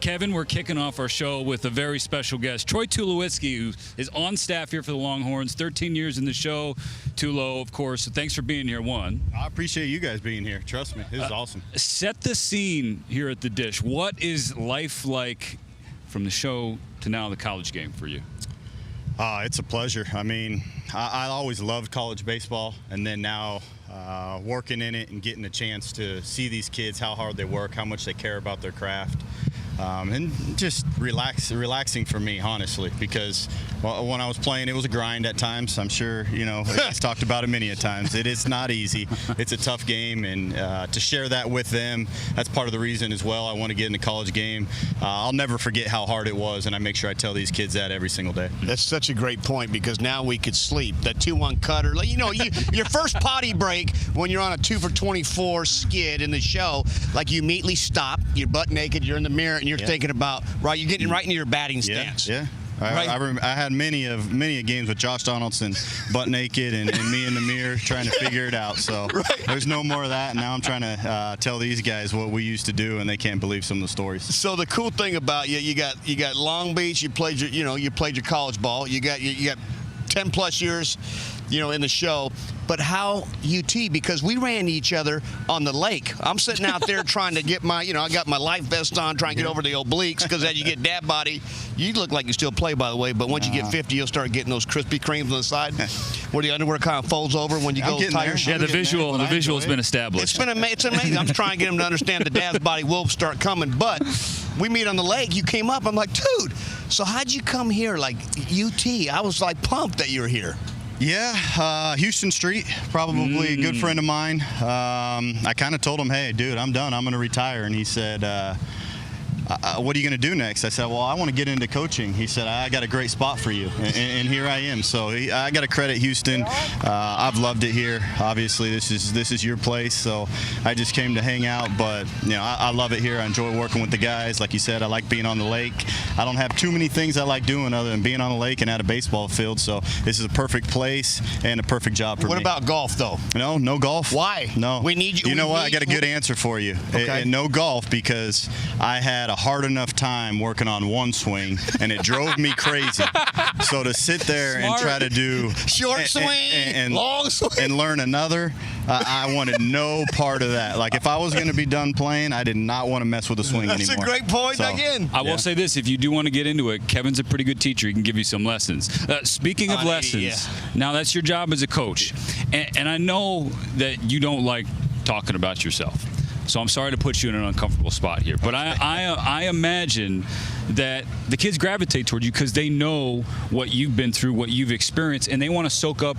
Kevin, we're kicking off our show with a very special guest, Troy Tulowitzki, who is on staff here for the Longhorns, 13 years in the show. Tulo, of course, so thanks for being here, one. I appreciate you guys being here. Trust me, this is awesome. Set the scene here at the Dish. What is life like from the show to now the college game for you? It's a pleasure. I mean, I always loved college baseball, and then now working in it and getting a chance to see these kids, how hard they work, how much they care about their craft. And just relaxing for me, honestly, because when I was playing, it was a grind at times. I'm sure, you know, I've talked about it many a times. It is not easy. It's a tough game, and to share that with them, that's part of the reason as well I want to get in the college game. I'll never forget how hard it was, and I make sure I tell these kids that every single day. That's such a great point, because now we could sleep. That 2-1 cutter, you know, your first potty break when you're on a 2-for-24 skid in the show, like you immediately stop, you're butt naked, you're in the mirror, and you're thinking about, right, you're getting right into your batting stance. Yeah. Right. I had many a games with Josh Donaldson butt naked and me in the mirror trying to figure it out. So there's no more of that. And now I'm trying to tell these guys what we used to do, and they can't believe some of the stories. So the cool thing about you got Long Beach. You played your college ball. You got 10 plus years, you know, in the show. But how UT? Because we ran each other on the lake. I'm sitting out there trying to get my, you know, I got my life vest on, trying to get over the obliques, because as you get dad body, you look like you still play, by the way, but once you get 50, you'll start getting those Krispy Kremes on the side where the underwear kind of folds over when you go tighter. Yeah, the visual has been established. It's amazing. I'm trying to get them to understand the dad's body will start coming. But we meet on the lake. You came up. I'm like, dude, so how'd you come here? Like UT, I was like pumped that you were here. Yeah, Houston Street, probably a good friend of mine. I kind of told him, hey, dude, I'm done. I'm going to retire. And he said, what are you going to do next? I said, well, I want to get into coaching. He said, I got a great spot for you. And here I am. So I got to credit Houston. I've loved it here. Obviously, this is your place. So I just came to hang out. But, you know, I love it here. I enjoy working with the guys. Like you said, I like being on the lake. I don't have too many things I like doing other than being on the lake and at a baseball field. So this is a perfect place and a perfect job for me. What about golf, though? No golf. Why? No. We need you. You know what? I got a good answer for you. Okay. No golf, because I had a hard enough time working on one swing, and it drove me crazy. So to sit there and try to do short swing, long swing, and learn another, I wanted no part of that. Like, if I was going to be done playing, I did not want to mess with the swing anymore. That's a great point. So, again. I will say this: if you do want to get into it, Kevin's a pretty good teacher. He can give you some lessons. Speaking of lessons, now that's your job as a coach, and I know that you don't like talking about yourself. So I'm sorry to put you in an uncomfortable spot here, but I imagine that the kids gravitate toward you because they know what you've been through, what you've experienced, and they want to soak up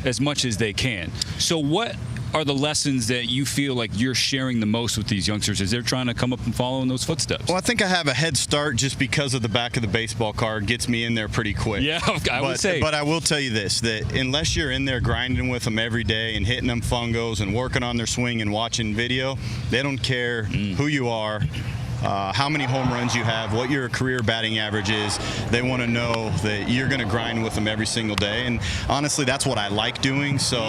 as much as they can. So what are the lessons that you feel like you're sharing the most with these youngsters as they're trying to come up and follow in those footsteps? Well, I think I have a head start just because of the back of the baseball card. Gets me in there pretty quick. Yeah, I would say. But I will tell you this, that unless you're in there grinding with them every day and hitting them fungos and working on their swing and watching video, they don't care who you are, how many home runs you have, what your career batting average is. They want to know that you're going to grind with them every single day. And honestly, that's what I like doing. So,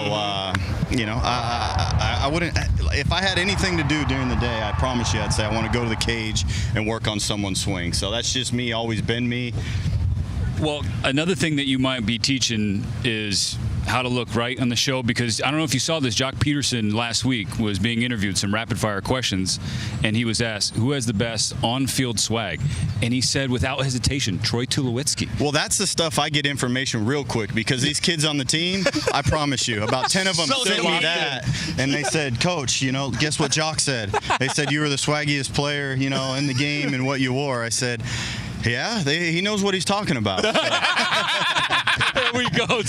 you know, I wouldn't, if I had anything to do during the day, I promise you I'd say I want to go to the cage and work on someone's swing. So that's just me, always been me. Well, another thing that you might be teaching is how to look right on the show, because I don't know if you saw this, Jock Peterson last week was being interviewed, some rapid fire questions, and he was asked who has the best on-field swag, and he said without hesitation, Troy Tulowitzki. Well, that's the stuff I get information real quick, because these kids on the team, I promise you, about 10 of them sent me that, and they said, Coach, you know, guess what Jock said? They said you were the swaggiest player, you know, in the game and what you wore. I said, yeah, he knows what he's talking about. There we go.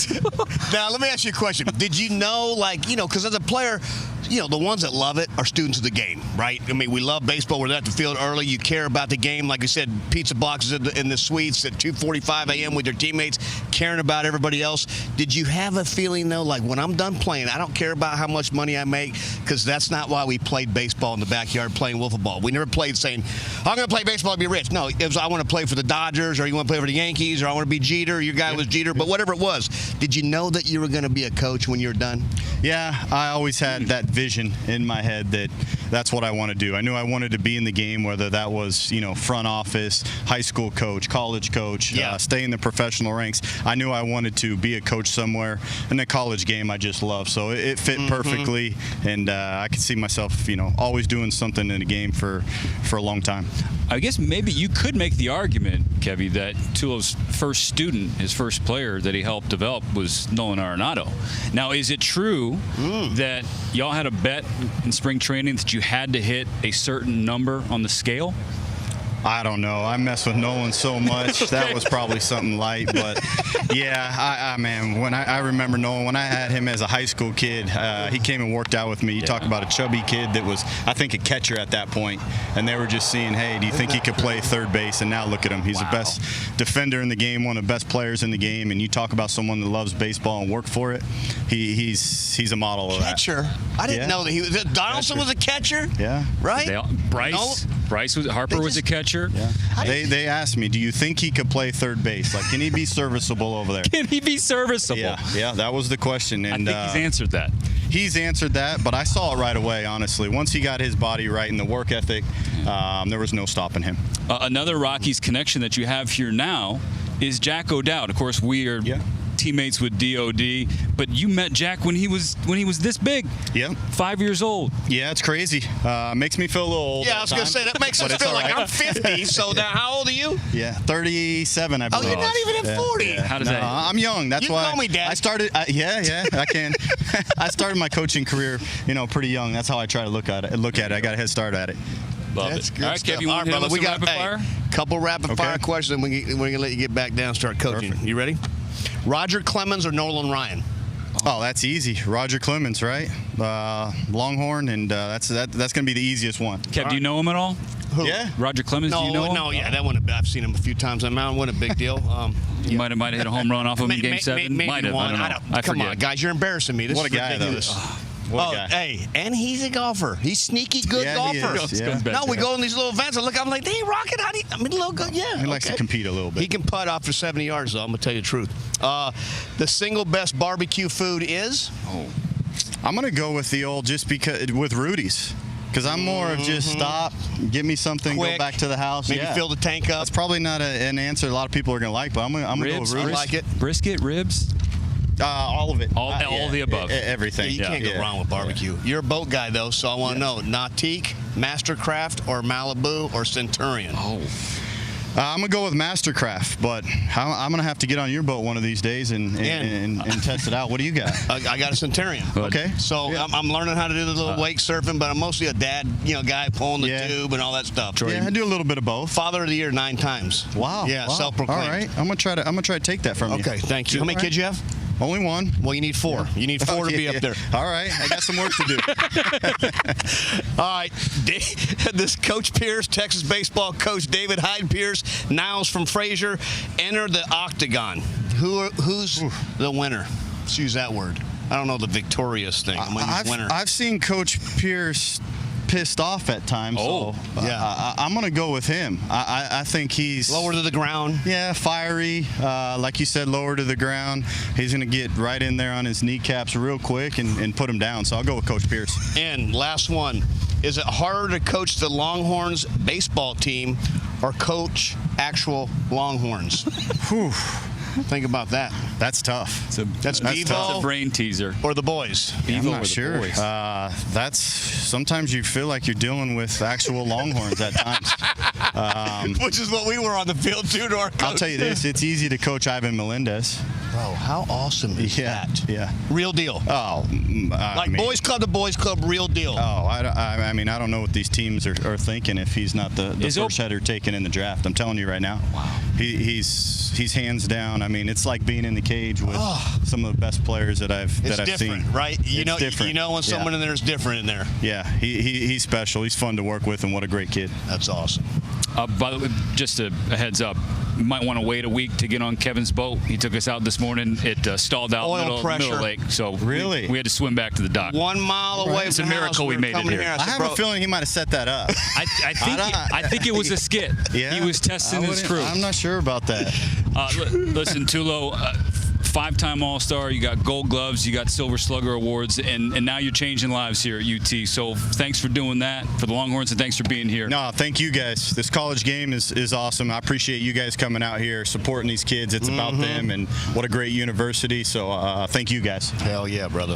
Now, let me ask you a question. Did you know, like, you know, because as a player, you know, the ones that love it are students of the game, right? I mean, we love baseball. We're at the field early. You care about the game. Like you said, pizza boxes in the suites at 2:45 a.m. with your teammates, caring about everybody else. Did you have a feeling, though, like, when I'm done playing, I don't care about how much money I make, because that's not why we played baseball in the backyard playing wiffle ball. We never played saying, I'm going to play baseball to be rich. No, it was I want to play for the Dodgers, or you want to play for the Yankees, or I want to be Jeter, your guy was Jeter, but whatever it was. Did you know that you were going to be a coach when you were done? Yeah, I always had that vision in my head that that's what I want to do. I knew I wanted to be in the game, whether that was, front office, high school coach, college coach, stay in the professional ranks. I knew I wanted to be a coach somewhere, and the college game I just love. So it fit perfectly, and I could see myself, always doing something in the game for a long time. I guess maybe you could make the argument, Kevy, that Tulo's first student, his first player that he helped develop was Nolan Arenado. Now, is it true that y'all had a bet in spring training that you had to hit a certain number on the scale? I don't know. I mess with Nolan so much. Okay. That was probably something light, but yeah, man, when I remember Nolan, when I had him as a high school kid, he came and worked out with me. You talk about a chubby kid that was, I think, a catcher at that point, and they were just seeing, hey, do you think he could play third base? And now look at him. He's the best defender in the game, one of the best players in the game, and you talk about someone that loves baseball and work for it. He's a model of that. Catcher? I didn't know that he was. Donaldson was a catcher? Yeah. Right? Harper was a catcher. Yeah. They asked me, do you think he could play third base? Like, can he be serviceable over there? Can he be serviceable? Yeah, that was the question. And I think he's answered that. He's answered that, but I saw it right away, honestly. Once he got his body right and the work ethic, there was no stopping him. Another Rockies connection that you have here now is Jack O'Dowd. Of course, we are teammates with DOD, but you met Jack when he was this big. Yeah. 5 years old. Yeah, it's crazy. Makes me feel a little old. Yeah, I was going to say, that makes us feel like I'm 50. So now, how old are you? Yeah, 37, I believe. Oh, you're not even at 40. Yeah. How does that? I'm young. That's why. You call me Dad. I started. I can. I started my coaching career, pretty young. That's how I try to look at it. I got a head start at it. Love That's it. good All right, stuff. Kev, you want to hit us we some got rapid fire? couple rapid fire questions, and we're going to let you get back down and start coaching. Perfect. You ready? Roger Clemens or Nolan Ryan? Oh, that's easy. Roger Clemens, right? Longhorn, and that's going to be the easiest one. Kev, do you know him at all? Who? Yeah. Roger Clemens, do you know him? No, that one, I've seen him a few times. Wasn't a big deal. You might have hit a home run off of him in Game 7. Maybe Might have. one. I don't know. Come on, guys, you're embarrassing me. This What is a guy, though. ridiculous. What a guy. Hey, and he's a golfer. He's sneaky good golfer. He is, yeah. No, we go in these little events and look. I'm like, they rocket, honey. I mean, a little good. Yeah, He likes to compete a little bit. He can putt off for 70 yards, though. I'm gonna tell you the truth. The single best barbecue food is? I'm going to go with the old with Rudy's. Because I'm more of just stop, get me something, Quick, go back to the house. Maybe fill the tank up. That's probably not an answer a lot of people are going to like, but I'm going to go with Rudy's. I like it. Brisket, ribs? All of it. All of the above. Everything. You can't go wrong with barbecue. You're a boat guy, though, so I want to know, Nautique, Mastercraft, or Malibu, or Centurion? I'm going to go with Mastercraft, but I'm going to have to get on your boat one of these days and test it out. What do you got? I got a Centurion. Okay. So I'm learning how to do the little wake surfing, but I'm mostly a dad, guy pulling the tube and all that stuff. Yeah, I do a little bit of both. Father of the Year 9 times. Wow. Yeah, wow. self-proclaimed. All right. I'm gonna try to take that from you. Okay, thank you. How many kids you have? Only one. Well, you need 4. You need 4 to be up there. All right. I got some work to do. All right. This Coach Pierce, Texas baseball coach David Hyde Pierce, Niles from Frazier, enter the octagon. Who's the winner? Let's use that word. I don't know the victorious thing. I'm going to use winner. I've seen Coach Pierce pissed off at times. I'm going to go with him. I think he's lower to the ground. Yeah, fiery. Like you said, lower to the ground. He's going to get right in there on his kneecaps real quick and put him down. So I'll go with Coach Pierce. And last one. Is it harder to coach the Longhorns baseball team or coach actual Longhorns? Whew. Think about that. That's tough. That's That's a brain teaser. or the boys. I'm not sure. That's sometimes you feel like you're dealing with actual Longhorns at times. Which is what we were on the field too to our coach. I'll tell you this: it's easy to coach Ivan Melendez. Bro, how awesome is that? Yeah. Real deal. Oh, Boys Club to Boys Club, real deal. Oh, I mean, I don't know what these teams are thinking if he's not the first header taken in the draft. I'm telling you right now. Wow. He's hands down. I mean, it's like being in the cage with some of the best players that I've seen. Right? It's different. You know when someone in there is different in there. Yeah, he's special. He's fun to work with, and what a great kid. That's awesome. By the way, just a heads up, you might want to wait a week to get on Kevin's boat. He took us out this morning. It stalled out middle of the lake, so really we had to swim back to the dock. 1 mile away It's from a the miracle house. we made it here. I have a feeling he might have set that up. I think it was a skit. Yeah, he was testing his crew. I'm not sure about that. Listen, Tulo, 5-time All-Star, you got Gold Gloves, you got Silver Slugger awards, and now you're changing lives here at UT. So thanks for doing that for the Longhorns, and thanks for being here. No, thank you guys. This college game is awesome. I appreciate you guys coming out here, supporting these kids. It's about them, and what a great university. So thank you guys. Hell yeah, brother.